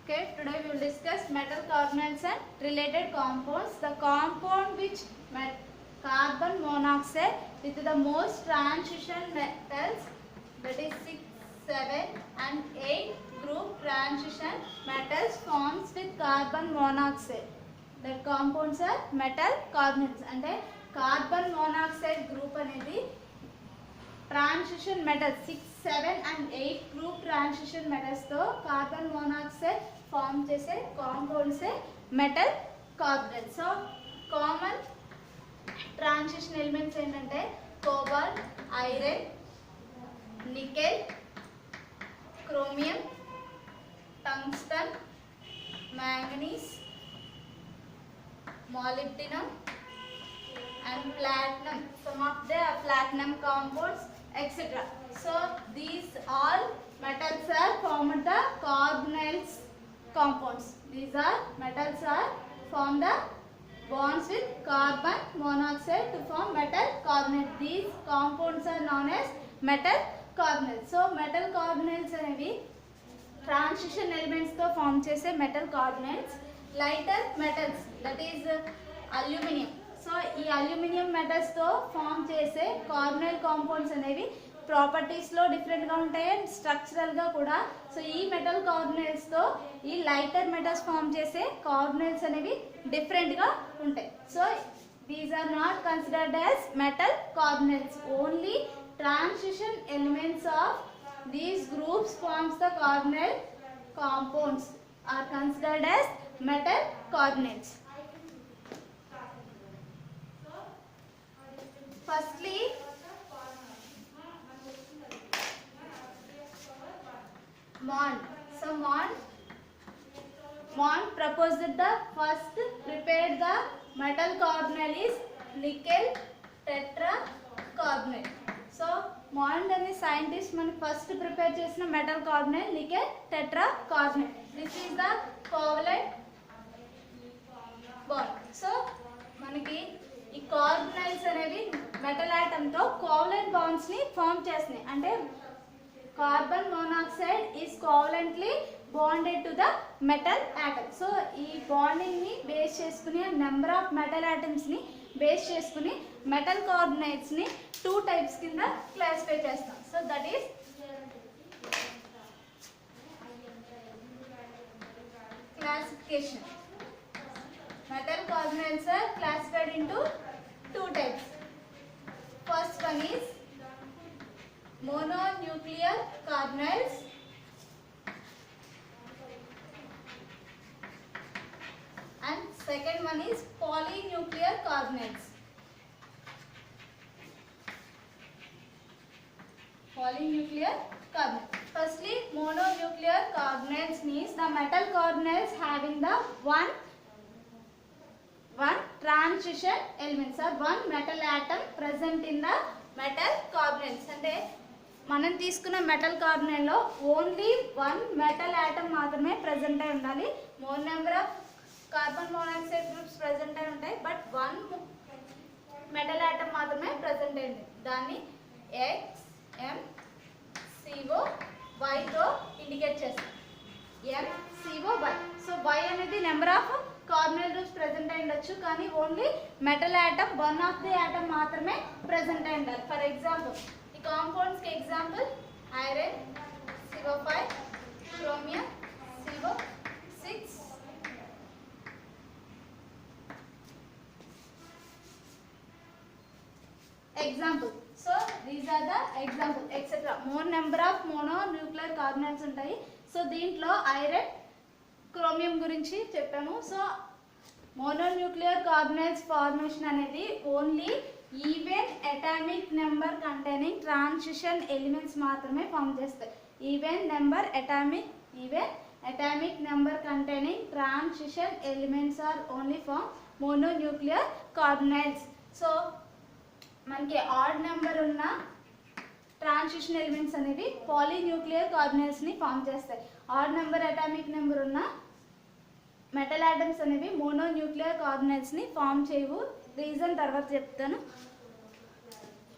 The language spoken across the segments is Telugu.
Okay, today we will discuss metal carbonyls and related compounds. The compound which carbon monoxide with the most transition metals, that is 6, 7 and 8 group transition metals forms with carbon monoxide. The compounds are metal carbonyls. అంటే carbon monoxide group అనేది transition metals 6, 7 and 8 group transition మెటల్స్తో కార్బన్ మోనాక్సైడ్ ఫామ్ చేసే కాంపౌండ్సే metal carbonyl. So common transition elements ఏంటంటే cobalt, iron, nickel, chromium, tungsten, manganese, molybdenum and platinum. Some of the platinum compounds, etc. So these all metals are formed the carbonyls compounds. These are metals are form the bonds with carbon monoxide to form metal carbonyl. These compounds are known as metal carbonyls. So metal carbonyls అనేవి ట్రాన్సిషన్ ఎలిమెంట్స్ తో ఫామ్ చేసే metal carbonyls. Lighter metals that is aluminium. So ఈ అల్యూమినియం మెటల్స్ తో ఫామ్ చేసే కార్బనైల్ కాంపౌండ్స్ అనేవి ప్రాపర్టీస్ లో డిఫరెంట్ గా ఉంటాయి అండ్ స్ట్రక్చరల్ గా కూడా. సో ఈ మెటల్ కార్బనైల్స్ తో ఈ లైటర్ మెటల్స్ ఫామ్ చేసే కార్బనైల్స్ అనేవి డిఫరెంట్ గా ఉంటాయి. So these are not considered as metal carbonyls. Only transition elements of these groups forms the carbonyl compounds are considered as metal carbonyls. Firstly, Mond. So Mond proposed that the first prepared the metal carbonyl is nickel tetracarbonyl. So Mond అనే సైంటిస్ట్ మనకి ఫస్ట్ ప్రిపేర్ చేసిన metal carbonyl nickel tetracarbonyl. This is the covalent bond. So మనకి ఈ కార్బనైల్స్ అనేవి మెటల్ ఆటమ్ తో కోవలెంట్ బాండ్స్ ని ఫామ్ చేస్తున్నాయి. అంటే carbon monoxide is covalently bonded to the metal atom. So ఈ బాండింగ్ ని బేస్ చేసుకుని నెంబర్ ఆఫ్ మెటల్ ఆటమ్స్ ని బేస్ చేసుకుని మెటల్ కార్బనైల్స్ ని 2 టైప్స్ కింద క్లాసిఫై చేస్తాం. So that is classification. Metal carbonyls are classified into 2 types. First one is mononuclear carbonyls and second one is polynuclear carbonyls. Polynuclear carbonyls. Firstly, mononuclear carbonyls means the metal carbonyls having the one transition elements or one metal atom present in the metal carbonyls. అంటే మనం తీసుకున్న మెటల్ కార్బనైల్ లో ఓన్లీ 1 మెటల్ ఆటమ్ మాత్రమే ప్రెసెంట్ అయి ఉండాలి. More number of carbon monoxide groups present అయి ఉంటాయి, బట్ 1 మెటల్ ఆటమ్ మాత్రమే ప్రెసెంట్ అయింది. దాన్ని MCOY తో ఇండికేట్ చేస్తాం. MCOY. సో Y అనేది number of carbonyl groups present అయి ఉండొచ్చు, కానీ only metal atom 1 of the atom మాత్రమే ప్రెసెంట్ అయి ఉండాలి. ఫర్ ఎగ్జాంపుల్ ఈ కాంపౌండ్స్ కి example iron CO5, chromium CO6. Example. So these are the example, etc. More number of mononuclear carbonyls ఉంటాయి. సో దీంట్లో ఐరన్, క్రోమియం గురించి చెప్పాము. సో మోనోన్యూక్లియర్ కార్బనైల్స్ ఫార్మేషన్ అనేది only even atomic number containing transition elements మాత్రమే ఫామ్ చేస్తాయి. Even atomic number containing transition elements are only form mononuclear carbonyls. So మనకి ఆడ్ నెంబర్ ఉన్న ట్రాన్సిషన్ ఎలిమెంట్స్ అనేవి పాలీన్యూక్లియర్ కార్బనైల్స్ ని ఫామ్ చేస్తాయి. ఆడ్ నెంబర్ అటామిక్ నెంబర్ ఉన్న మెటల్ ఆటమ్స్ అనేవి మోనోన్యూక్లియర్ కార్బనైల్స్ ని ఫామ్ చేయవు. రీజన్ తర్వాత చెప్తాను.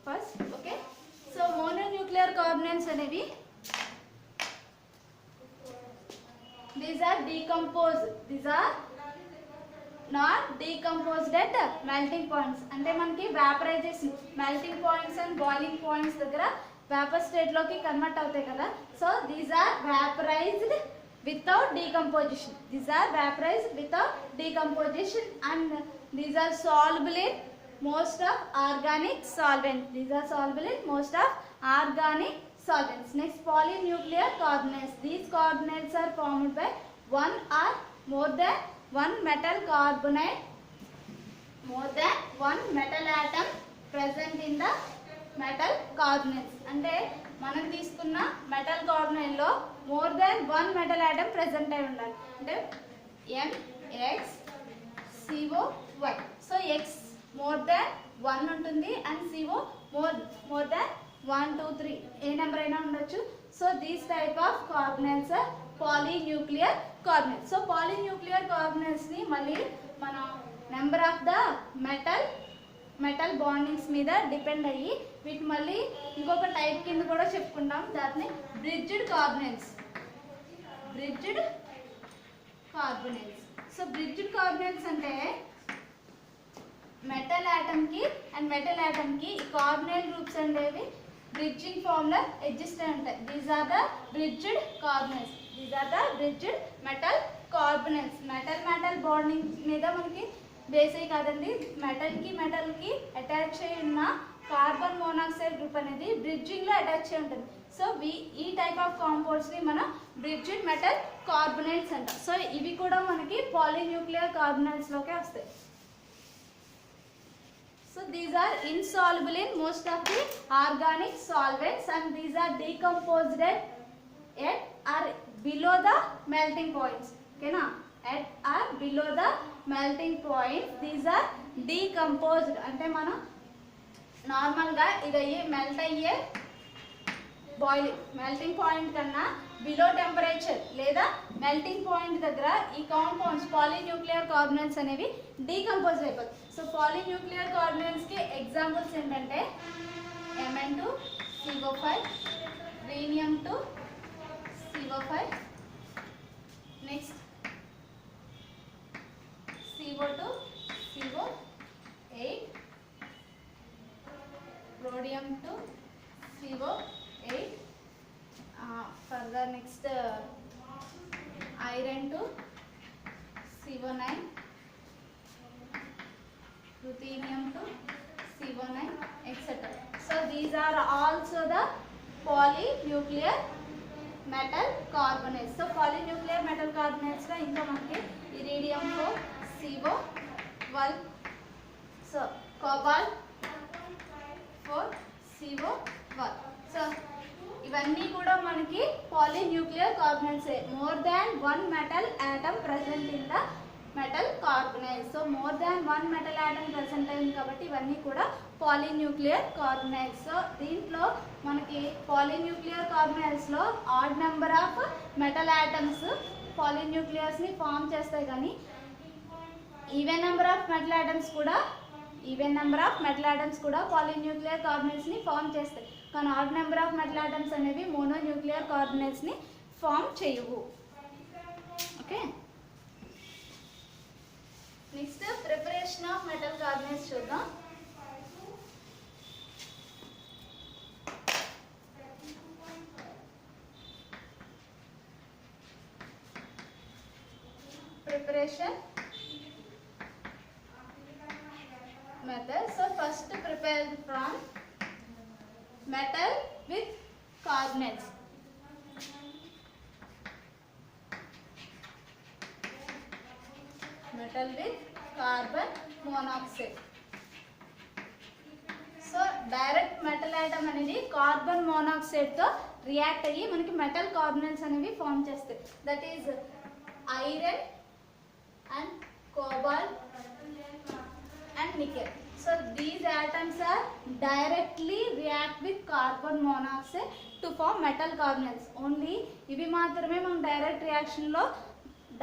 First okay. So mononuclear carbonyls అనేవి These are decomposed. These are not decomposed at melting points. అంటే మనకి vaporization melting points and boiling points దగ్గర vapor state లోకి కన్వర్ట్ అవుతాయి కదా. So these are vaporized without decomposition. These are vaporized without decomposition and these are soluble in most of organic solvents. These are soluble in most of organic solvents. Next, polynuclear carbonates. These carbonates are formed by one or more than one metal carbonate, more than one metal atom present in the metal carbonates. అంటే మనం తీసుకున్న మెటల్ కార్బోనేట్ లో more than one metal atom present అయి ఉండాలి. అంటే MXCOY. So X more than 1 ఉంటుంది అండ్ CO మోర్ దాన్ 1 2 3 ఏ నెంబర్ అయినా ఉండొచ్చు. So these type of carbonates are polynuclear carbonates. So polynuclear carbonates ని మళ్ళీ మనం number of the metal bondings మీద డిపెండ్ అయ్యి వీటి మళ్ళీ ఇంకొక టైప్ కింద కూడా చెప్పుకుంటాం. దాన్ని bridged carbonates. So bridged carbonates అంటే మెటల్ ఆటమ్ కి అండ్ మెటల్ ఆటమ్ కి ఈ కార్బోనేట్ గ్రూప్స్ అనేవి బ్రిడ్జింగ్ ఫామ్ లో ఎగ్జిస్ట్ అయి ఉంటాయి. These are the bridged carbonates. These are the bridged metal carbonates. Metal bonding మీద మనకి బేసే కాదండి, మెటల్ కి అటాచ్ అయి ఉన్న కార్బన్ మోనాక్సైడ్ గ్రూప్ అనేది బ్రిడ్జింగ్ లో అటాచ్ అయి ఉంటుంది. సో ఈ టైప్ ఆఫ్ కాంపౌండ్స్ ని మనం బ్రిడ్జ్డ్ మెటల్ కార్బోనేట్స్ అంటాం. సో ఇవి కూడా మనకి పాలీన్యూక్లియర్ కార్బోనేట్స్ లోకే వస్తాయి. So these are insoluble in most of the organic solvents and these are decomposed at or below the melting points. Okay na? At or below the melting points these are decomposed. అంటే మనం నార్మల్ గా ఇది మెల్ట్ అయ్యే మెల్టింగ్ పాయింట్ కన్నా బిలో టెంపరేచర్ లేదా మెల్టింగ్ పాయింట్ దగ్గర ఈ కాంపౌండ్స్ పాలీన్యూక్లియర్ కార్బోనేట్స్ అనేవి డీకంపోజ్ అయిపోతాయి. సో పాలీన్యూక్లియర్ కార్బోనేట్స్ కి ఎగ్జాంపుల్స్ ఏంటంటే Mn2CO5, Rhenium2CO5, next CO2CO8, Rhodium2CO8, further next Iron2CO9, Ruthenium2CO9, etc. So these are also the polynuclear metal carbonates. So polynuclear metal carbonates లో ఇంకా మనకి Iridium4 CO12, so Cobalt 4 CO1. So ఇవన్నీ కూడా మనకి polynuclear carbonates. More than one metal atom present in the metal carbonates. So more than one metal atom present అయింది కాబట్టి ఇవన్నీ కూడా పాలీన్యూక్లియర్ కార్బోనేట్స్. సో దీంట్లో మనకి పాలీన్యూక్లియర్ కార్బోనేట్స్ లో odd number of metal atoms polynuclears ని ఫామ్ చేస్తాయి, కానీ even number of metal atoms కూడా పాలీన్యూక్లియర్ కార్బోనేట్స్ ని ఫామ్ చేస్తాయి. కానీ odd number of metal atoms అనేవి మోనోన్యూక్లియర్ కార్బోనేట్స్ ని ఫామ్ చేయవు. Okay, next preparation of metal carbonates చూద్దాం. Preparation method. So first prepare from metal with carbonates. Metal with carbon monoxide. So direct metal atom అనేది కార్బన్ మోనాక్సైడ్ తో రియాక్ట్ అయ్యి మనకి మెటల్ కార్బోనేట్స్ అనేవి ఫామ్ చేస్తాయి. That is iron and cobalt and nickel. So these atoms are directly react with carbon monoxide to form metal carbonates. Only ఇవి మాత్రమే మనం డైరెక్ట్ రియాక్షన్ లో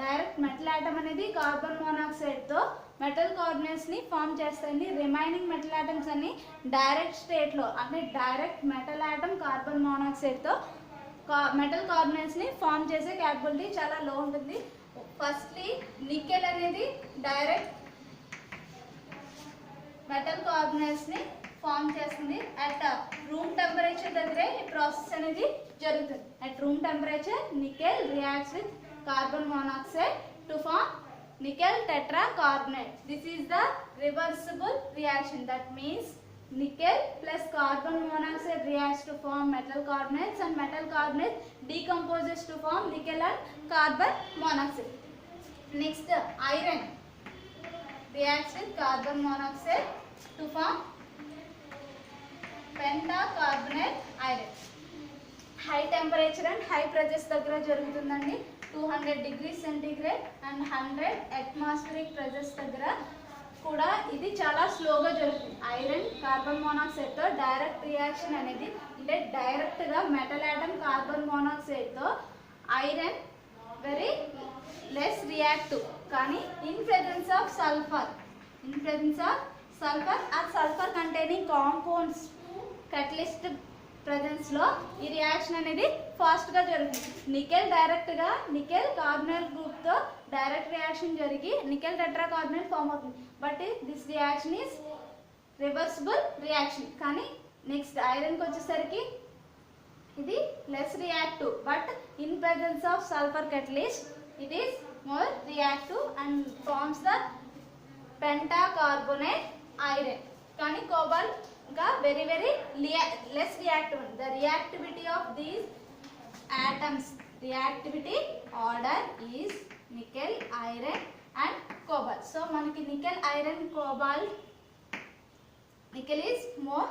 డైరెక్ట్ మెటల్ ఆటమ్ అనేది కార్బన్ మోనాక్సైడ్ తో మెటల్ కార్బోనేట్స్ ని ఫామ్ చేస్తాయి. రిమైనింగ్ మెటల్ ఆటమ్స్ అన్ని డైరెక్ట్ స్టేట్ లో అంటే direct metal atom carbon monoxide తో మెటల్ కార్బొనేట్స్ ని ఫామ్ చేసే క్యాపబిలిటీ చాలా లో ఉంటుంది. ఫస్ట్లీ నికెల్ అనేది డైరెక్ట్ మెటల్ కార్బొనేట్స్ ని ఫామ్ చేస్తుంది. అట్ రూమ్ టెంపరేచర్ దగ్గరే ఈ ప్రాసెస్ అనేది జరుగుతుంది. At room temperature nickel reacts with carbon monoxide to form nickel tetracarbonate. This is the reversible reaction. That means nickel plus carbon monoxide reacts to form metal carbonates, and metal carbonates decomposes to form nickel and carbon monoxide. Next, iron reacts with carbon monoxide to form pentacarbonate iron. High temperature and high pressures దగ్గర జరుగుతుందండి. 200 degrees centigrade and 100 atmospheric pressures దగ్గర కూడా ఇది చాలా స్లోగా జరుగుతుంది. ఐరన్ కార్బన్ మోనాక్సైడ్తో డైరెక్ట్ రియాక్షన్ అనేది, అంటే డైరెక్ట్గా మెటల్ ఆటమ్ కార్బన్ మోనాక్సైడ్తో ఐరన్ వెరీ లెస్ రియాక్టివ్. కానీ ఇన్ ప్రెజెన్స్ ఆఫ్ సల్ఫర్ ఆ sulphur containing compounds catalyst presence లో ఈ రియాక్షన్ అనేది ఫాస్ట్ గా జరుగుతుంది. నికెల్ డైరెక్ట్ గా నికెల్ కార్బొనైల్ గ్రూప్ తో డైరెక్ట్ రియాక్షన్ జరిగి నికెల్ టెట్రాకార్బొనేట్ ఫామ్ అవుతుంది. But this reaction is reversible reaction. కానీ నెక్స్ట్ ఐరన్ కి వచ్చేసరికి ఇది less reactive, but in presence of sulphur catalyst it is more reactive and forms the pentacarbonate iron. కానీ కోబాల్ట్ ఇంకా very less reactive. The reactivity of these atoms, reactivity order is nickel, iron and cobalt. So మనకి nickel, iron, cobalt, nickel is more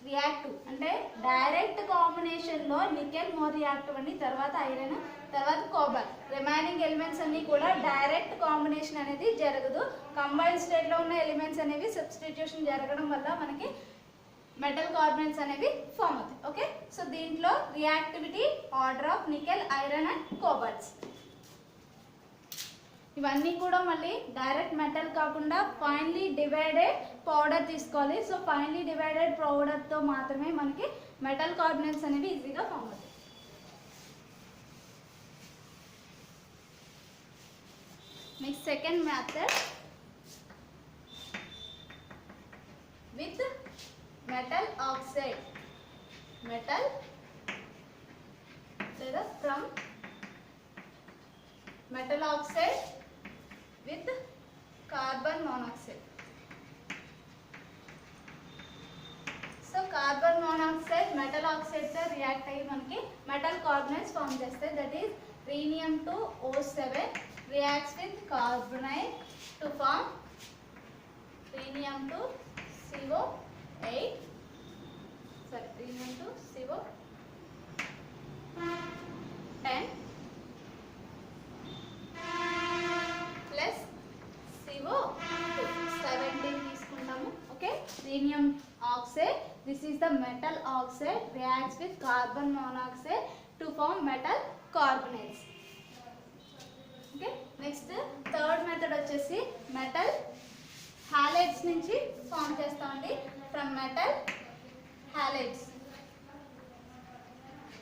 reactive. అంటే డైరెక్ట్ కాంబినేషన్ లో నికెల్ మోర్ రియాక్టివ్ అని, తర్వాత ఐరన్, తర్వాత కోబాల్ట్. రిమైనింగ్ ఎలిమెంట్స్ అన్ని కూడా డైరెక్ట్ కాంబినేషన్ అనేది జరగదు. కంబైన్ స్టేట్ లో ఉన్న ఎలిమెంట్స్ అనేవి సబ్స్టిట్యూషన్ జరగడం వల్ల మనకి మెటల్ కార్బొనేట్స్ అనేవి ఫామ్ అవుతాయి. ఓకే, సో దీంట్లో reactivity order of nickel, iron and cobalts. ఇవన్నీ కూడా మళ్ళీ డైరెక్ట్ మెటల్ కాకుండా ఫైన్లీ డివైడెడ్ పౌడర్ తీసుకోవాలి. సో ఫైన్లీ డివైడెడ్ పౌడర్తో మాత్రమే మనకి మెటల్ కార్బొనేట్స్ అనేవి ఈజీగా ఫామ్ అవుతాయి. Next second method with metal oxide. Metal లేదా from metal oxide with carbon monoxide. So carbon monoxide metal oxide తో రియాక్ట్ అయ్యి మనకి మెటల్ కార్బొనేట్స్ ఫామ్ చేస్తాయి. That is rhenium 2O7 reacts with carbonate to form rhenium 2CO8. Sorry, rhenium 2CO10 plus CO2 17 తీసుకుంటాము. Okay, rhenium oxide, this is the metal oxide, reacts with carbon monoxide to form metal carbonates. Okay, next third method వచ్చేసి మెటల్ హాలైడ్స్ నుంచి ఫామ్ చేస్తామండి. From metal halides.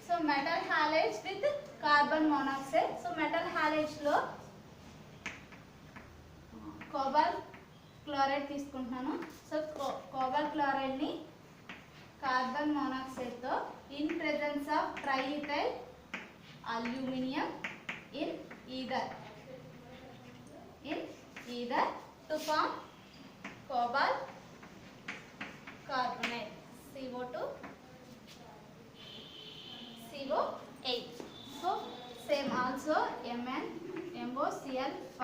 So metal halides with carbon monoxide. So metal halides లో కోబాల్ట్ క్లోరైడ్ తీసుకుంటున్నాను. సో కోబాల్ట్ క్లోరైడ్ ని కార్బన్ మోనాక్సైడ్ తో in presence of triethyl aluminium in ether to form cobalt carbonate CO2 CO8. So same also MnMoCl5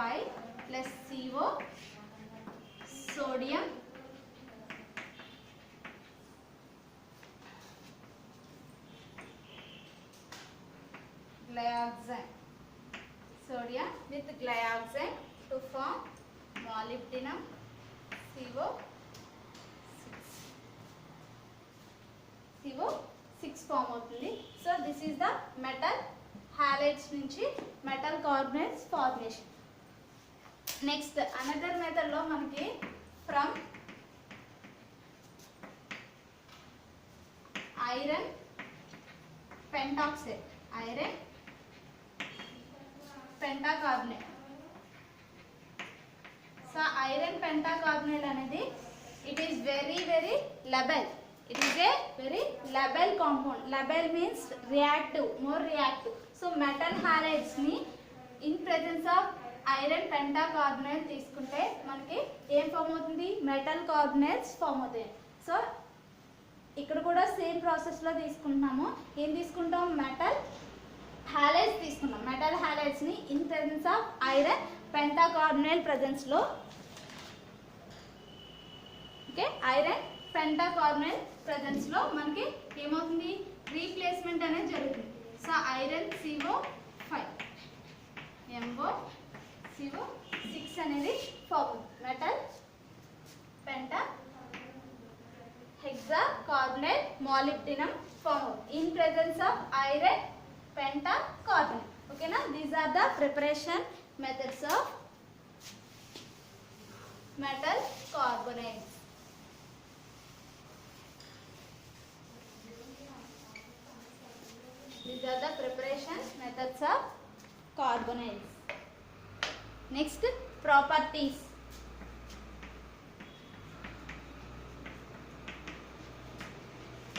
plus CO, sodium, glyoxine, sodium with glyoxine to form molybdenum CO6 form అవుతుంది. So this is the metal halides నుంచి metal carbonates formation. Next another method లో మనకి from iron pentoxide. Iron pentacarbonate. So iron pentacarbonate అనేది it is very labile. It is a very labile compound. Labile means reactive, more reactive. So metal halides ni in presence of iron pentacarbonate తీసుకుంటే మనకి ఏం ఫామ్ అవుతుంది, మెటల్ కార్బోనేట్స్ ఫామ్ అవుతాయి. సో ఇక్కడ కూడా సేమ్ ప్రాసెస్ లో తీసుకుంటున్నాము. ఏం తీసుకుంటాం, మెటల్ హాలైడ్స్ తీసుకున్నాం. మెటల్ హాలైడ్స్ ని in presence of iron pentacarbonate presence లో, ఓకే, ఐరన్ పెంటాకార్బోనేట్ ప్రెజెన్స్ లో మనకి ఏమవుతుంది, రీప్లేస్మెంట్ అనేది జరుగుతుంది. So iron CO5 MO CO6 అనేది form, metal penta hexacarbonate molybdenum form in presence of iron pentacarbonate. Okay na, these are the preparation methods of metal carbonates. These are the preparation methods of carbonates. Next, properties.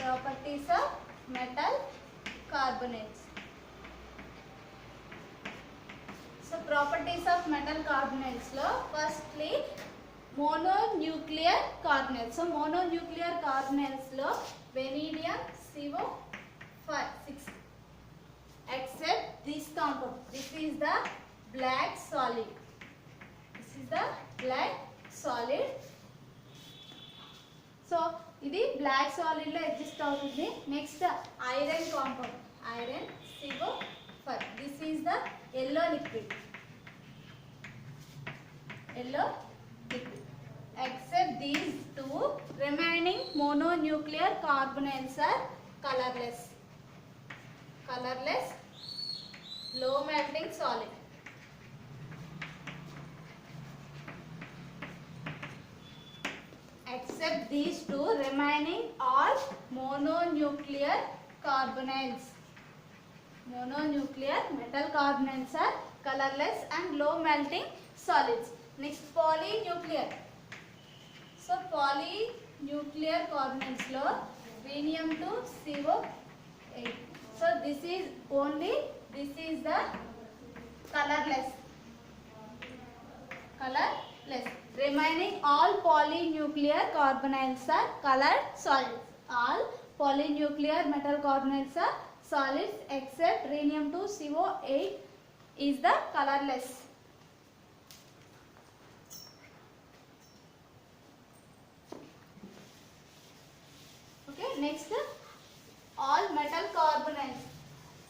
Properties of metal carbonates. So properties of metal carbonates lo firstly mononuclear carbonates. So mononuclear carbonates lo vanadium CO6 except this compound. This is the black solid. This is the black solid. So ఇది బ్లాక్ సాలిడ్ లో ఎగ్జిస్ట్ అవుతుంది. Next iron compound, iron CO5. This is the yellow liquid, yellow liquid. Except these two remaining mononuclear carbonates are colorless, colorless, low melting solid. Except these two remaining all mononuclear carbonates. Mononuclear metal carbonates are colorless and low melting solids. Next, polynuclear. So polynuclear carbonates lo rhenium to CO8. So this is the colorless. Remaining all polynuclear carbonates are colored solids. All polynuclear metal carbonates are solids except rhenium 2 CO8 is the colorless. Okay, next, all metal carbonates,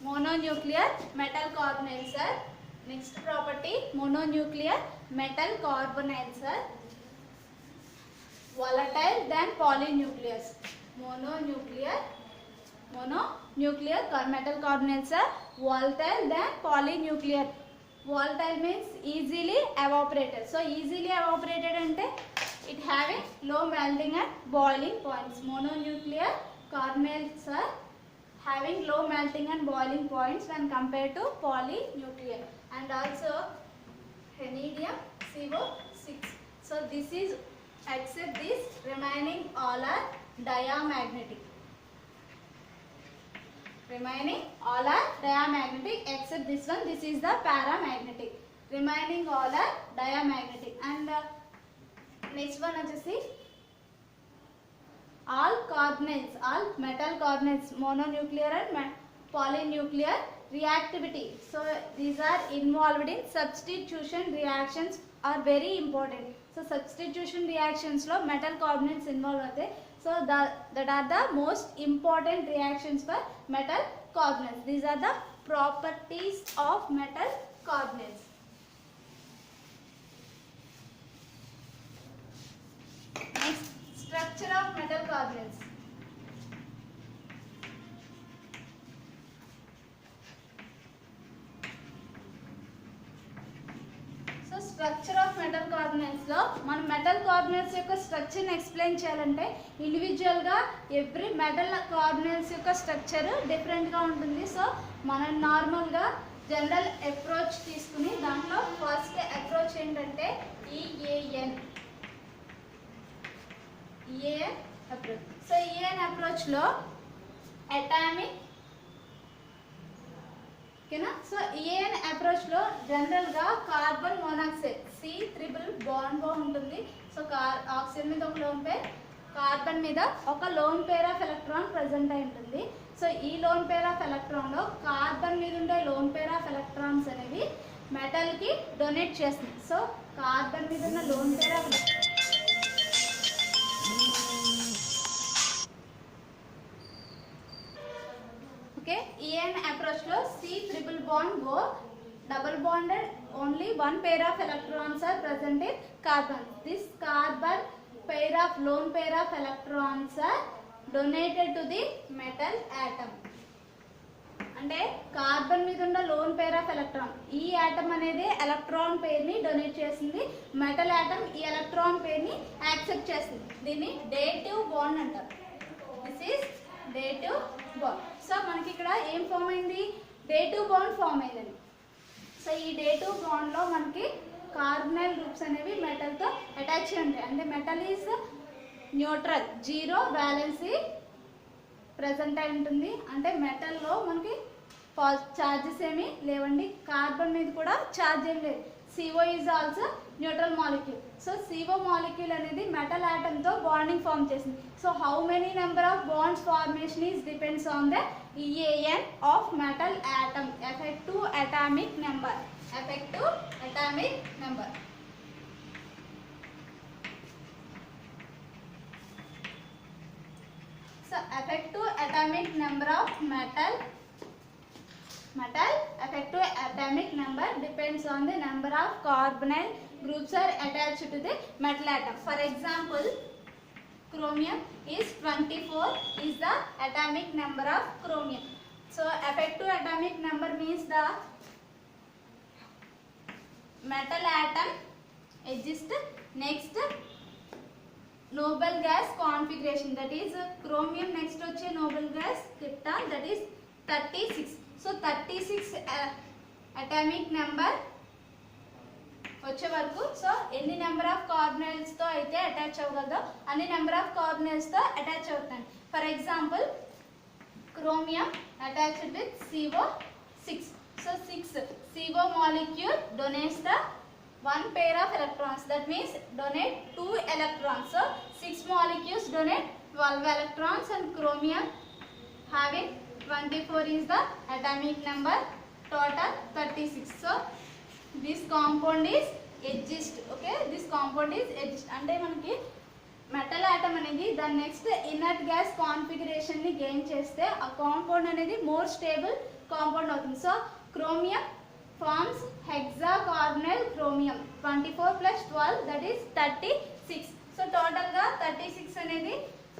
mononuclear metal carbonates are, next property, mononuclear metal carbonates are volatile than polynuclears. Mononuclear metal carbonates are volatile than polynuclear. Volatile means easily evaporated. So easily evaporated ante it having low melting and boiling points. Mononuclear carbonates are having low melting and boiling points when compared to polynuclear. And also vanadium CO6. So this is, except this remaining all are diamagnetic. Remaining all are diamagnetic except this one. This is the paramagnetic. Remaining all are diamagnetic. And next one వచ్చేసి all carbonates, all metal carbonates, mononuclear and polynuclear reactivity. So these are involved in substitution reactions are very important. So substitution reactions lo metal carbonates involved అవుతాయి. So that are the most important reactions for metal carbonates. These are the properties of metal carbonates. Next, structure of metal carbonates. Structure of metal carbonates లో మనం మెటల్ కార్బోనేట్స్ యొక్క స్ట్రక్చర్ ని ఎక్స్ప్లెయిన్ చేయాలంటే ఇండివిజువల్ గా ఎవ్రీ మెటల్ కార్బోనేట్స్ యొక్క స్ట్రక్చర్ డిఫరెంట్ గా ఉంటుంది. సో మనం నార్మల్గా జనరల్ అప్రోచ్ తీసుకుని దాంట్లో ఫస్ట్ అప్రోచ్ ఏంటంటే ఈఏఎన్ అప్రోచ్. సో ఈఏఎన్ అప్రోచ్లో అటామిక్ ఓకేనా. సో ఈఏఎన్ అప్రోచ్లో జనరల్గా కార్బన్ మోనాక్సైడ్ C3 బాండ్ ఉంటుంది. సో ఆక్సిజన్ మీద ఒక లోన్ పేర్, కార్బన్ మీద ఒక lone pair of electron present అయి ఉంటుంది. సో ఈ లోన్ పేర్ ఆఫ్ ఎలక్ట్రాన్లో కార్బన్ మీద ఉండే లోన్ పేర్ ఆఫ్ ఎలక్ట్రాన్స్ అనేవి మెటల్కి డొనేట్ చేస్తుంది. సో కార్బన్ మీద ఉన్న lone pair of okay. EN అప్రోచ్లో C3 bond go double bonded, only one pair of electrons are present in carbon. This carbon pair of lone pair of electrons are donated to the metal atom. అంటే కార్బన్ మీద ఉన్న లోన్ పేర్ ఆఫ్ ఎలక్ట్రాన్, ఈ ఆటమ్ అనేది ఎలక్ట్రాన్ పేర్ ని డొనేట్ చేస్తుంది. మెటల్ ఆటమ్ ఈ ఎలక్ట్రాన్ పేర్ ని యాక్సెప్ట్ చేస్తుంది. దీన్ని డేటివ్ బాండ్ అంటారు. This is dative bond. So మనకి ఇక్కడ ఏం ఫామ్ అయింది? డేటివ్ బాండ్ ఫామ్ అయిందండి. సో ఈ డేటివ్ బాండ్లో మనకి కార్బనైల్ గ్రూప్స్ అనేవి మెటల్తో అటాచ్ అయి ఉంటాయి. అంటే metal is neutral, zero valency present అయి ఉంటుంది. అంటే మెటల్లో మనకి ఛార్జెస్ ఏమీ లేవండి. కార్బన్ మీద కూడా ఛార్జ్ ఏం లేదు. CO is also neutral molecule. So CO molecule అనేది మెటల్ ఆటమ్తో బాండింగ్ ఫామ్ చేసింది. So how many number of wands formation is depends on the EAN of metal atom. Effective atomic number. Effective atomic number. So effective atomic number of metal effective atomic number depends on the number of carbonyl groups are attached to the metal atom. For example, chromium is 24 is the atomic number of chromium. So effective atomic number means the metal atom exists next noble gas configuration, that is chromium next వచ్చే noble gas krypton, that is 36. So 36 atomic number వచ్చే వరకు సో ఎన్ని నెంబర్ ఆఫ్ కార్బనైల్స్తో అయితే అటాచ్ అవ్వగలదో అన్ని నెంబర్ ఆఫ్ కార్బనైల్స్తో అటాచ్ అవుతాయి. For example chromium attached with CO6. So 6 CO molecule donates the one pair of electrons, that means donate 2 electrons. So 6 molecules donate 12 electrons and chromium having 24 is the atomic number, total 36. So this compound is exist. Okay, this compound is exist. అంటే మనకి మెటల్ ఆటమ్ అనేది దాని నెక్స్ట్ ఇనర్ట్ గ్యాస్ కాన్ఫిగరేషన్ ని గెయిన్ చేస్తే ఆ కాంపౌండ్ అనేది మోర్ స్టేబుల్ కాంపౌండ్ అవుతుంది. So chromium forms hexa carbonyl chromium 24 + 12 that is 36. So total గా 36 అనేది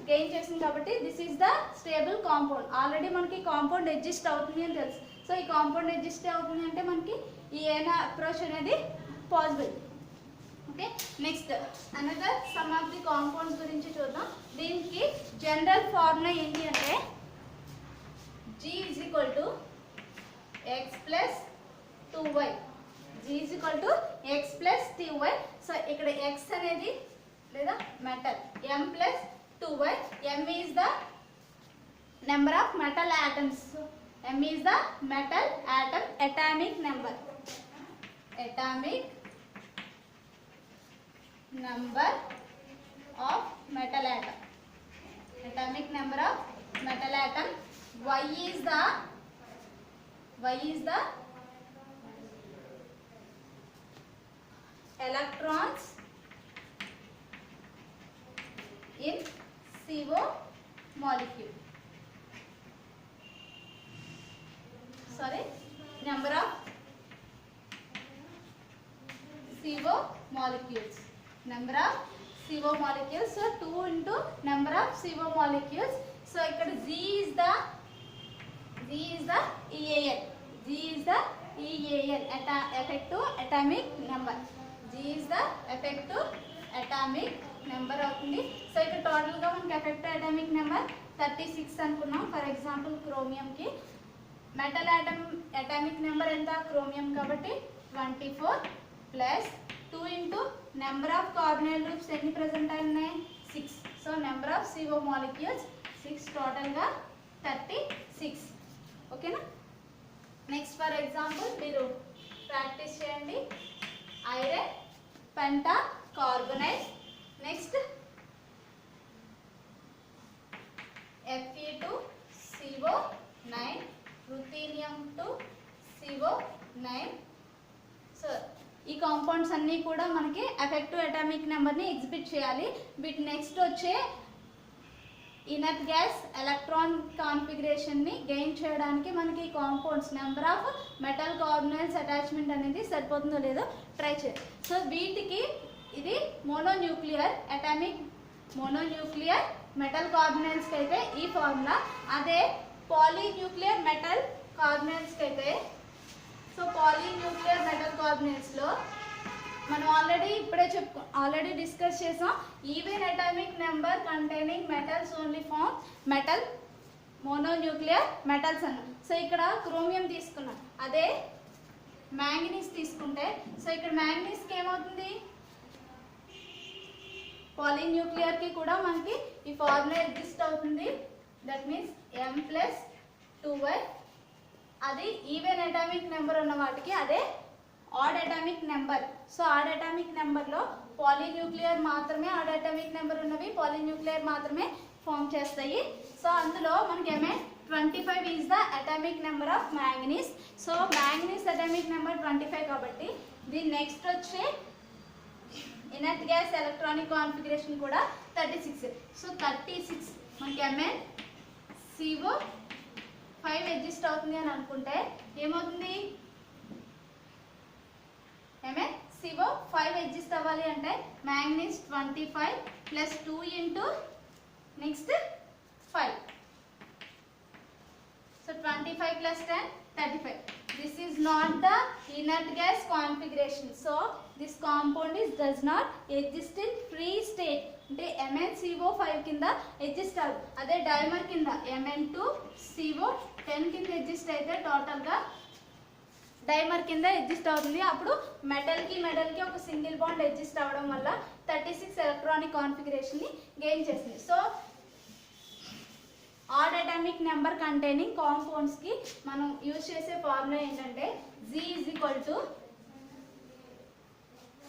గెయిన్ చేసింది కాబట్టి this is the stable compound. Already మనకి కాంపౌండ్ ఎగ్జిస్ట్ అవుతుంది అని తెలుసు. సో ఈ కాంపౌండ్ ఎగ్జిస్ట్ అవుతుంది అంటే మనకి ఈ ఏనా అప్రోచ్ అనేది possible. Okay, next another some of the compounds గురించి చూద్దాం. దీనికి జనరల్ ఫార్ములా ఏంటి అంటే G = X + 2y. G = X + 2y. So ఇక్కడ X అనేది లేదా metal, M + 2y. M is the number of metal atoms. M is the metal atom atomic number. Atomic number of metal atom. Atomic number of metal atom. Y is the electrons in CO molecule. Sorry, number of CO molecules. Number of CO molecules. So 2 into number of CO molecules. So ఇక్కడ G is the EAN. G is the EAN, effective atomic number. G is the effective atomic number అవుతుంది. సో ఇక్కడ టోటల్ గా మనకి effective atomic number 36 అనుకున్నాం. ఫర్ ఎగ్జాంపుల్ క్రోమియం కి మెటల్ అటామిక్ నెంబర్ ఎంత, క్రోమియం కాబట్టి 24 plus 2 into number of carbonyl groups ఎన్ని ప్రెసెంట్ ఉన్నాయి, 6. So number of CO molecules 6, టోటల్గా 36. ఓకేనా. నెక్స్ట్ ఫర్ ఎగ్జాంపుల్ మీరు ప్రాక్టీస్ చేయండి. Iron Penta carbonyl, next Fe2CO9, రుథీనియం 2CO9. So ఈ కాంపౌండ్స్ అన్నీ కూడా మనకి ఎఫెక్టివ్ అటామిక్ నెంబర్ని ఎగ్జిబిట్ చేయాలి. వీటి నెక్స్ట్ వచ్చే ఇనర్ట్ గ్యాస్ ఎలక్ట్రాన్ కాన్ఫిగరేషన్ని గెయిన్ చేయడానికి మనకి compounds number of metal carbonyls attachment అనేది సరిపోతుందో లేదో ట్రై చేయాలి. సో వీటికి ఇది మోనోన్యూక్లియర్ మెటల్ కార్బోనైల్స్కి అయితే ఈ ఫార్ములా, అదే పాలీన్యూక్లియర్ మెటల్ కార్బోనైల్స్కి అయితే, సో పాలీన్యూక్లియర్ మెటల్ కార్బోనైల్స్లో మనం ఆల్రెడీ డిస్కస్ చేసాం. Even atomic number containing metals only form metal mononuclear metals అన్న. సో ఇక్కడ క్రోమియం తీసుకున్నాం, అదే మ్యాంగనీస్ తీసుకుంటే, సో ఇక్కడ మ్యాంగనీస్కి ఏమవుతుంది, పాలీన్యూక్లియర్కి కూడా మనకి ఈ ఫార్ములా ఎగ్జిస్ట్ అవుతుంది. That means M+2y. అది ఈవెన్ అటామిక్ నెంబర్ ఉన్న వాటికి అదే odd atomic number. So odd atomic నెంబర్లో పాలీన్యూక్లియర్ మాత్రమే, ఆడ్ అటామిక్ నెంబర్ ఉన్నవి పాలీన్యూక్లియర్ మాత్రమే ఫామ్ చేస్తాయి. సో అందులో మనకి Mn25 is the atomic number of manganese. So manganese atomic number 25 కాబట్టి దీని నెక్స్ట్ వచ్చే ఇనర్ట్ గ్యాస్ ఎలక్ట్రానిక్ కాన్ఫిగరేషన్ కూడా 36. సో 36 మనకి MnCO5 ఎగ్జిస్ట్ అవుతుంది అని అనుకుంటే ఏమవుతుంది, MnCO5 ఎగ్జిస్ట్ అవ్వాలి అంటే manganese 25 plus 2 into next 5. So 25 plus 10 35. This is not the inert gas configuration. So this compound does not exist in free state. అంటే MnCO5 కింద ఎగ్జిస్ట్ అవ్వదు. అదే డైమర్ కింద Mn2CO10 కింద ఎగ్జిస్ట్ అయితే టోటల్గా డైమర్ కింద ఎగ్జిస్ట్ అవుతుంది. అప్పుడు మెటల్కి ఒక సింగిల్ బాండ్ ఎగ్జిస్ట్ అవ్వడం వల్ల 36 ఎలక్ట్రానిక్ కాన్ఫిగరేషన్ని గెయిన్ చేస్తుంది. So odd atomic number containing కాంపౌండ్స్కి మనం యూజ్ చేసే ఫార్ములా ఏంటంటే G ఈజ్ ఈక్వల్ టు,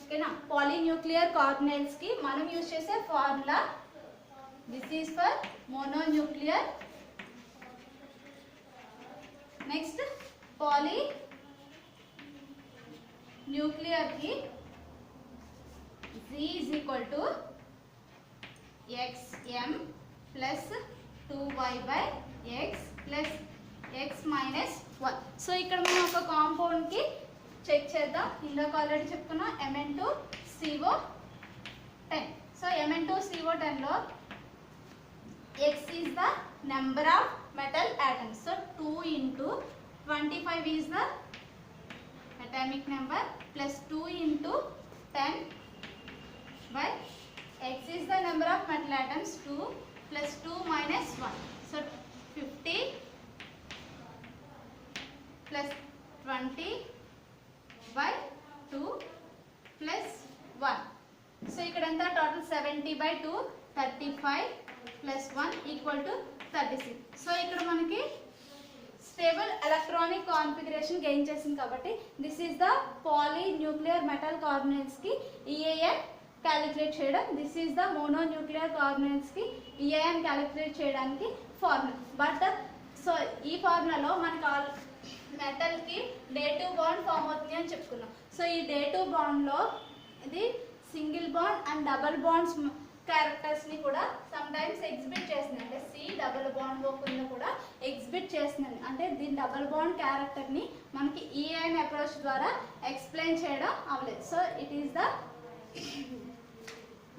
ఓకేనా, పాలీన్యూక్లియర్ కార్బోనైల్స్కి మనం యూజ్ చేసే formula this is for mononuclear. Next పాలీన్యూక్లియర్కి G is equal to XM plus 2y/x plus x minus 1. సో ఇక్కడ మనం ఒక కాంపౌండ్కి చెక్ చేద్దాం. ఇందాక ఆల్రెడీ చెప్పుకున్నాం Mn2CO10. సో Mn2CO10లో x is the number of metal atoms. So 2 into 25 is the atomic number plus 2 into 10 by x is the number of metal atoms 2 plus 2 minus 1. So 50 plus 20 by 2 plus 1. So ఇక్కడ ఎంత total 70 by 2 35 plus 1 equal to 36. So ఇక్కడ మనకి స్టేబుల్ ఎలక్ట్రానిక్ కాన్ఫిగరేషన్ గెయిన్ చేసింది కాబట్టి this is the polynuclear metal కార్బోనైల్స్కి EAN క్యాలిక్యులేట్ చేయడం, దిస్ ఈజ్ ద మోనోన్యూక్లియర్ కార్బోనైల్స్కి EAN క్యాలిక్యులేట్ చేయడానికి ఫార్ములా. బట్ సో ఈ ఫార్ములాలో మనకు మెటల్కి డే2 బాండ్ ఫామ్ అవుతుంది అని చెప్పుకున్నాం. సో ఈ డే2 బాండ్లో ఇది single bond and double bonds క్యారెక్టర్స్ని కూడా సమ్టైమ్స్ ఎగ్జిబిట్ చేస్తుంది. అంటే C డబల్ బాండ్ కింద కూడా ఎగ్జిబిట్ చేస్తుంది. అంటే దీని డబల్ బాండ్ క్యారెక్టర్ని మనకి EAN అప్రోచ్ ద్వారా ఎక్స్ప్లెయిన్ చేయడం అవ్వలేదు. So it is the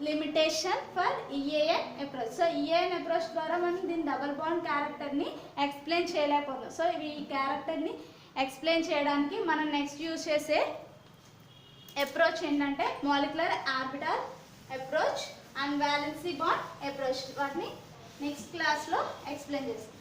limitation for EAN approach. So EAN approach ద్వారా మనం దీని డబల్ బాండ్ క్యారెక్టర్ని ఎక్స్ప్లెయిన్ చేయలేకపోతున్నాం. సో ఈ క్యారెక్టర్ని ఎక్స్ప్లెయిన్ చేయడానికి మనం నెక్స్ట్ యూజ్ చేసే అప్రోచ్ ఏంటంటే molecular orbital approach and valency bond approach. వాటిని నెక్స్ట్ క్లాస్లో ఎక్స్ప్లెయిన్ చేస్తాం.